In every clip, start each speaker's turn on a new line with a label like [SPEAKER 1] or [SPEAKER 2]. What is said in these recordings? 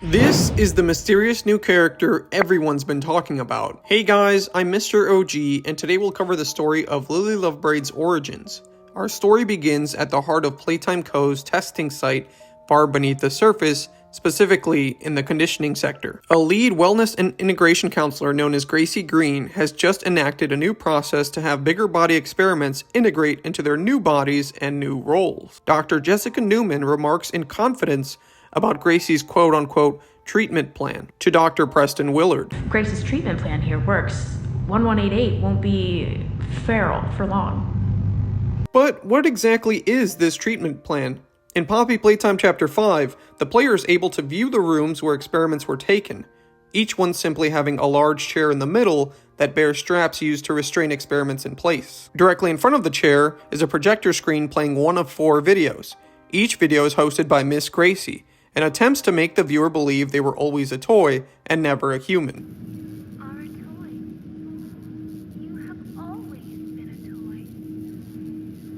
[SPEAKER 1] This is the mysterious new character everyone's been talking about. Hey guys, I'm Mr. OG, and today we'll cover the story of Lily Lovebraids' origins. Our story begins at the heart of Playtime Co.'s testing site, far beneath the surface, specifically in the conditioning sector. A lead wellness and integration counselor known as Gracie Green has just enacted a new process to have bigger body experiments integrate into their new bodies and new roles. Dr. Jessica Newman remarks in confidence about Gracie's quote-unquote treatment plan to Dr. Preston Willard.
[SPEAKER 2] Gracie's treatment plan here works. 1188 won't be feral for long.
[SPEAKER 1] But what exactly is this treatment plan? In Poppy Playtime Chapter 5, the player is able to view the rooms where experiments were taken, each one simply having a large chair in the middle that bears straps used to restrain experiments in place. Directly in front of the chair is a projector screen playing one of 4 videos. Each video is hosted by Ms Gracie, and attempts to make the viewer believe they were always a toy and never a human.
[SPEAKER 3] Are a toy. You have always been a toy.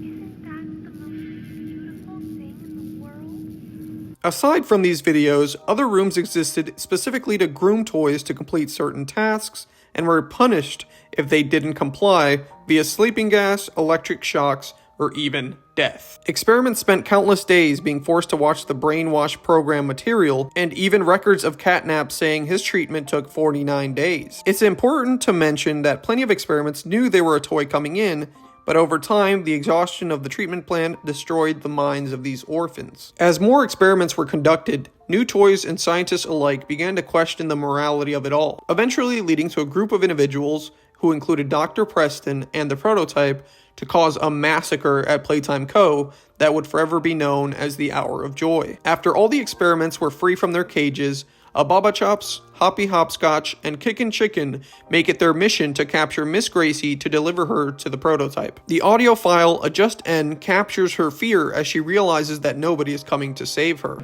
[SPEAKER 3] Isn't that the most beautiful thing in the world?
[SPEAKER 1] Aside from these videos, other rooms existed specifically to groom toys to complete certain tasks and were punished if they didn't comply via sleeping gas, electric shocks, or even death. Experiments spent countless days being forced to watch the brainwash program material, and even records of Catnap saying his treatment took 49 days. It's important to mention that plenty of experiments knew they were a toy coming in, but over time, the exhaustion of the treatment plan destroyed the minds of these orphans. As more experiments were conducted, new toys and scientists alike began to question the morality of it all, eventually leading to a group of individuals who included Dr. Preston and the prototype to cause a massacre at Playtime Co. that would forever be known as the Hour of Joy. After all the experiments were free from their cages, a Baba Chops, Hoppy Hopscotch, and Kickin' Chicken make it their mission to capture Ms Gracie to deliver her to the prototype. The audio file, Adjust N, captures her fear as she realizes that nobody is coming to save her.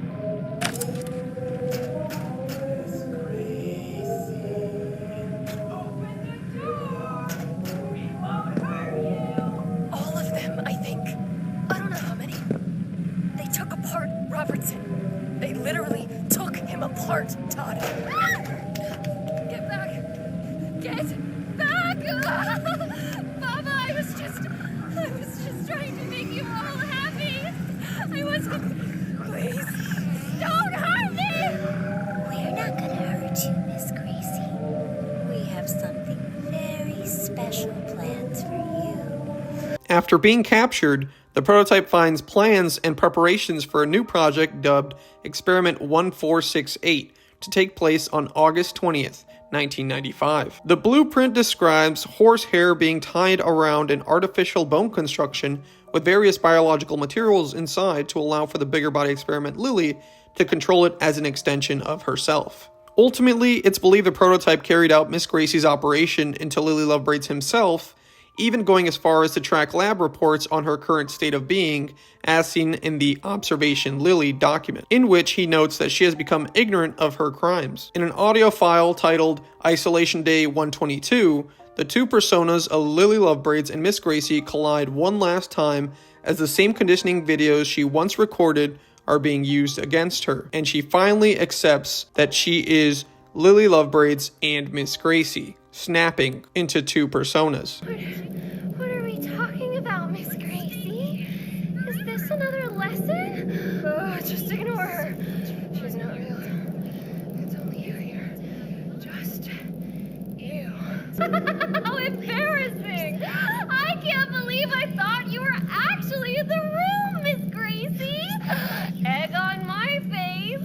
[SPEAKER 4] They literally took him apart, Todd.
[SPEAKER 3] Get back! Get back! Mama, I was just trying to make you all happy. I wasn't.
[SPEAKER 4] Please.
[SPEAKER 3] Don't hurt me!
[SPEAKER 5] We're not gonna hurt you, Ms Gracie. We have something very special planned for you.
[SPEAKER 1] After being captured, the prototype finds plans and preparations for a new project dubbed Experiment 1468 to take place on August 20th, 1995. The blueprint describes horsehair being tied around an artificial bone construction with various biological materials inside to allow for the bigger body experiment Lily to control it as an extension of herself. Ultimately, it's believed the prototype carried out Ms Gracie's operation into Lily Lovebraids himself, even going as far as to track lab reports on her current state of being, as seen in the Observation Lily document, in which he notes that she has become ignorant of her crimes. In an audio file titled Isolation Day 122, the two personas of Lily Lovebraids and Ms Gracie collide one last time as the same conditioning videos she once recorded are being used against her, and she finally accepts that she is Lily Lovebraids and Ms Gracie, snapping into two personas.
[SPEAKER 3] What are we talking about, Miss Gracie? Is this another lesson?
[SPEAKER 4] Oh, just ignore her. She's not real. It's only you here. Just you.
[SPEAKER 3] How embarrassing! I can't believe I thought you were actually in the room, Miss Gracie! Egg on my face!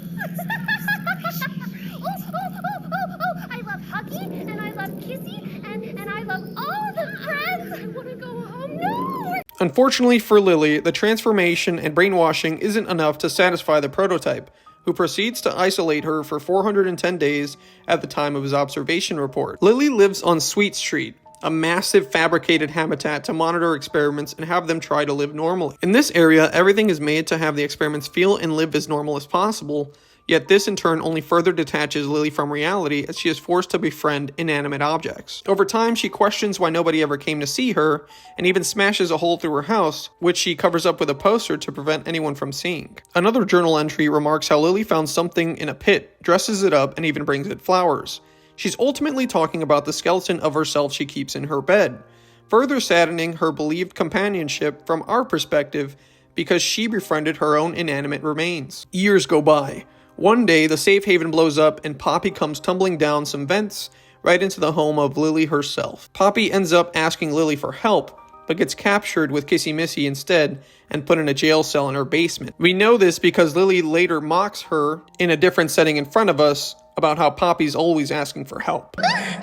[SPEAKER 3] Oh, I love Huggy, and I love Kissy, and I love all the friends! I want to go home now!
[SPEAKER 1] Unfortunately for Lily, the transformation and brainwashing isn't enough to satisfy the prototype, who proceeds to isolate her for 410 days at the time of his observation report. Lily lives on Sweet Street, a massive fabricated habitat to monitor experiments and have them try to live normally. In this area, everything is made to have the experiments feel and live as normal as possible, Yet this in turn only further detaches Lily from reality as she is forced to befriend inanimate objects. Over time, she questions why nobody ever came to see her, and even smashes a hole through her house, which she covers up with a poster to prevent anyone from seeing. Another journal entry remarks how Lily found something in a pit, dresses it up, and even brings it flowers. She's ultimately talking about the skeleton of herself she keeps in her bed, further saddening her believed companionship from our perspective because she befriended her own inanimate remains. Years go by. One day, the safe haven blows up and Poppy comes tumbling down some vents right into the home of Lily herself. Poppy ends up asking Lily for help, but gets captured with Kissy Missy instead and put in a jail cell in her basement. We know this because Lily later mocks her in a different setting in front of us about how Poppy's always asking for help.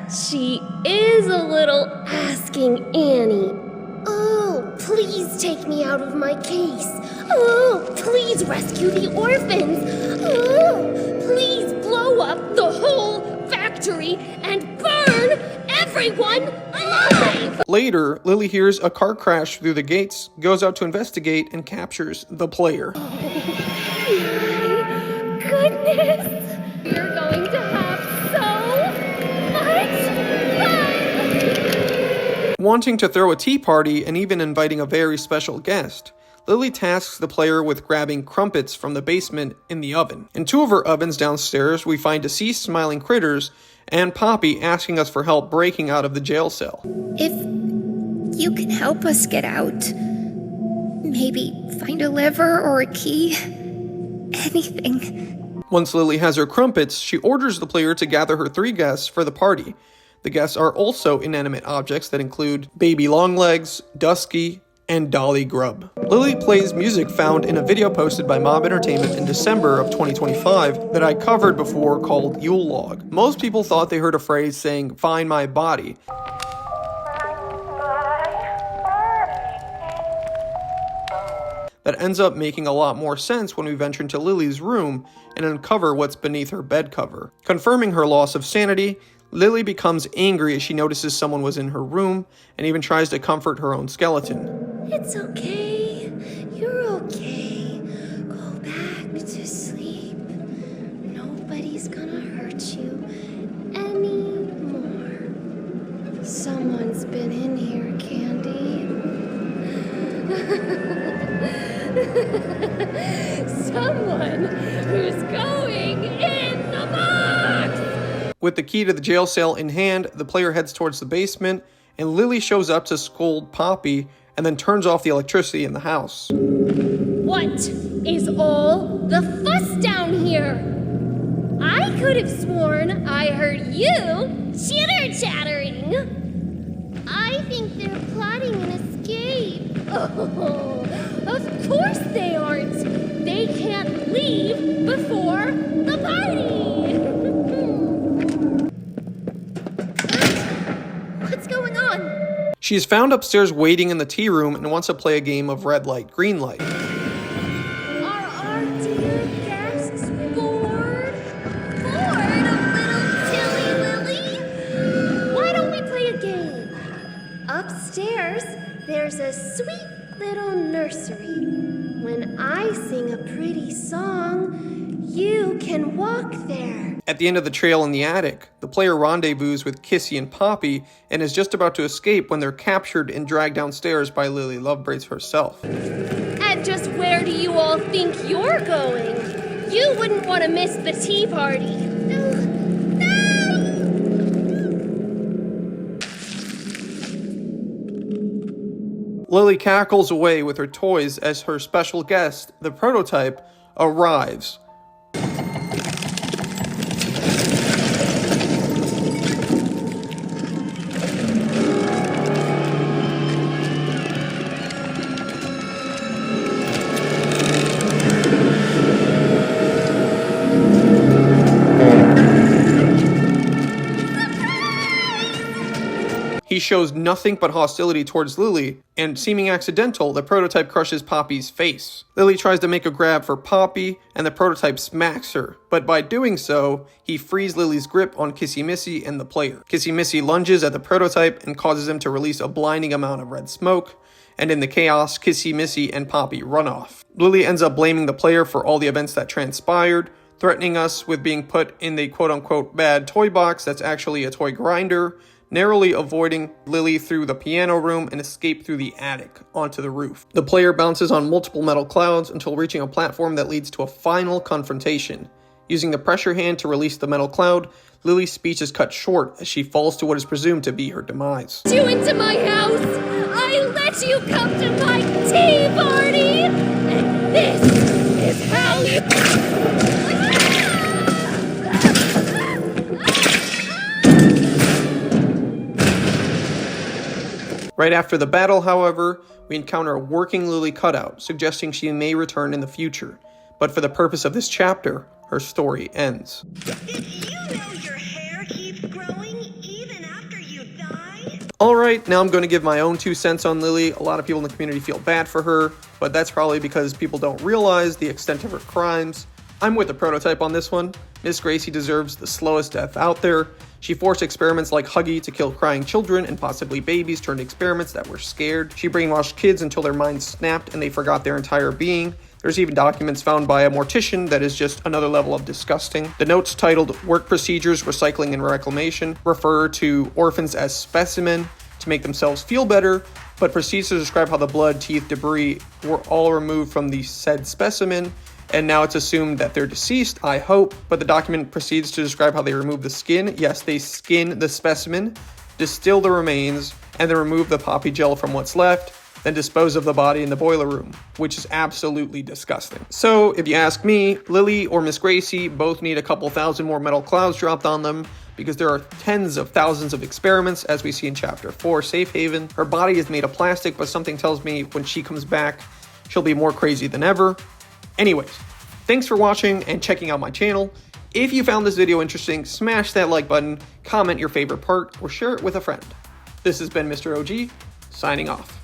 [SPEAKER 3] She is a little asking Annie. Oh, please take me out of my case. Oh, please rescue the orphans. Oh, please blow up the whole factory and burn everyone alive.
[SPEAKER 1] Later, Lily hears a car crash through the gates, goes out to investigate, and captures the player.
[SPEAKER 3] My goodness. You're going to have so much fun.
[SPEAKER 1] Wanting to throw a tea party and even inviting a very special guest, Lily tasks the player with grabbing crumpets from the basement in the oven. In two of her ovens downstairs, we find deceased smiling critters and Poppy asking us for help breaking out of the jail cell.
[SPEAKER 4] If you can help us get out, maybe find a lever or a key, anything.
[SPEAKER 1] Once Lily has her crumpets, she orders the player to gather her 3 guests for the party. The guests are also inanimate objects that include Baby Longlegs, Dusky, and Dolly Grub. Lily plays music found in a video posted by Mob Entertainment in December of 2025 that I covered before called Yule Log. Most people thought they heard a phrase saying, "Find my body." That ends up making a lot more sense when we venture into Lily's room and uncover what's beneath her bed cover. Confirming her loss of sanity, Lily becomes angry as she notices someone was in her room and even tries to comfort her own skeleton.
[SPEAKER 3] It's okay. You're okay. Go back to sleep. Nobody's gonna hurt you anymore. Someone's been in here, Candy. Someone who's going in the box!
[SPEAKER 1] With the key to the jail cell in hand, the player heads towards the basement, and Lily shows up to scold Poppy and then turns off the electricity in the house.
[SPEAKER 3] What is all the fuss down here? I could have sworn I heard you chitter-chattering. I think they're plotting an escape. Oh, of course they aren't. They can't leave before the party. What's going on?
[SPEAKER 1] She is found upstairs waiting in the tea room and wants to play a game of red light, green light.
[SPEAKER 3] Are our dear guests bored? Bored of little Tilly Lily? Why don't we play a game? Upstairs, there's a sweet little nursery. When I sing a pretty song, you can walk there.
[SPEAKER 1] At the end of the trail in the attic, the player rendezvous with Kissy and Poppy and is just about to escape when they're captured and dragged downstairs by Lily Lovebraids herself.
[SPEAKER 3] And just where do you all think you're going? You wouldn't want to miss the tea party. No.
[SPEAKER 1] Lily cackles away with her toys as her special guest, the prototype, arrives. He shows nothing but hostility towards Lily, and seeming accidental, the prototype crushes Poppy's face. Lily tries to make a grab for Poppy, and the prototype smacks her, but by doing so, he frees Lily's grip on Kissy Missy and the player. Kissy Missy lunges at the prototype and causes him to release a blinding amount of red smoke, and in the chaos, Kissy Missy and Poppy run off. Lily ends up blaming the player for all the events that transpired, threatening us with being put in the quote-unquote bad toy box that's actually a toy grinder, narrowly avoiding Lily through the piano room and escape through the attic onto the roof. The player bounces on multiple metal clouds until reaching a platform that leads to a final confrontation. Using the pressure hand to release the metal cloud, Lily's speech is cut short as she falls to what is presumed to be her demise.
[SPEAKER 3] You into my house! I let you come to my tea party! And this is how you...
[SPEAKER 1] Right after the battle, however, we encounter a working Lily cutout, suggesting she may return in the future. But for the purpose of this chapter, her story ends.
[SPEAKER 6] Did you know your hair keeps growing even after you die?
[SPEAKER 1] Alright, now I'm going to give my own 2 cents on Lily. A lot of people in the community feel bad for her, but that's probably because people don't realize the extent of her crimes. I'm with the prototype on this one. Ms Gracie deserves the slowest death out there. She forced experiments like Huggy to kill crying children and possibly babies turned experiments that were scared. She brainwashed kids until their minds snapped and they forgot their entire being. There's even documents found by a mortician that is just another level of disgusting. The notes titled Work Procedures, Recycling, and Reclamation refer to orphans as specimen to make themselves feel better, but proceeds to describe how the blood, teeth, debris were all removed from the said specimen, and now it's assumed that they're deceased, I hope, but the document proceeds to describe how they remove the skin. Yes, they skin the specimen, distill the remains, and then remove the poppy gel from what's left, then dispose of the body in the boiler room, which is absolutely disgusting. So, if you ask me, Lily or Ms Gracie both need a couple thousand more metal clouds dropped on them, because there are tens of thousands of experiments, as we see in Chapter 4, Safe Haven. Her body is made of plastic, but something tells me when she comes back, she'll be more crazy than ever. Anyways, thanks for watching and checking out my channel. If you found this video interesting, smash that like button, comment your favorite part, or share it with a friend. This has been Mr. OG, signing off.